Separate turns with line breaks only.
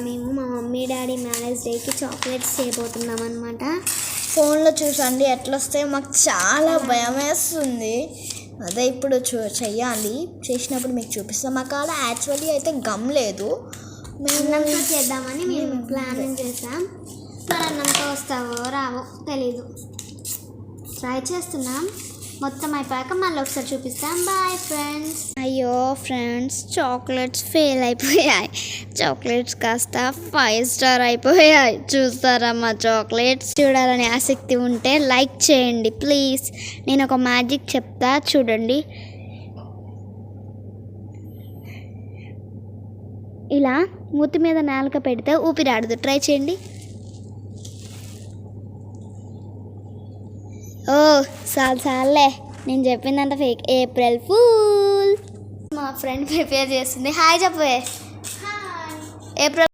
మేము మా mummy daddy marriage డేకి చాక్లెట్స్ చేయబోతున్నాం అనమాట.
ఫోన్లో చూసండి ఎట్లా వస్తాయో మాకు చాలా భయం వేస్తుంది. అదే ఇప్పుడు చెయ్యాలి. చేసినప్పుడు మీకు చూపిస్తాం. మా కాడ యాక్చువల్లీ అయితే గమ్ లేదు.
అన్నంతో చేద్దామని మేము ప్లానింగ్ చేసాం. మరి అన్నంతో వస్తావో రావో తెలీదు. ట్రై చేస్తున్నాం. మొత్తం అయిపోయాక మళ్ళీ ఒకసారి చూపిస్తాం. Bye friends.
అయ్యో ఫ్రెండ్స్, చాక్లెట్స్ ఫెయిల్ అయిపోయాయి. చాక్లెట్స్ కాస్త 5 స్టార్ అయిపోయాయి. చూస్తారా మా చాక్లెట్స్? చూడాలని ఆసక్తి ఉంటే లైక్ చేయండి ప్లీజ్. నేను ఒక మ్యాజిక్ చెప్తా చూడండి. ఇలా మూతి మీద నాలుక పెడితే ఊపిరాడదు. ట్రై చేయండి. ఓ చాలే, నేను చెప్పిందంట ఫేక్. April fool. మా ఫ్రెండ్ ప్రిపేర్ చేస్తుంది. హాయ్ చెప్పే. ఏప్రిల్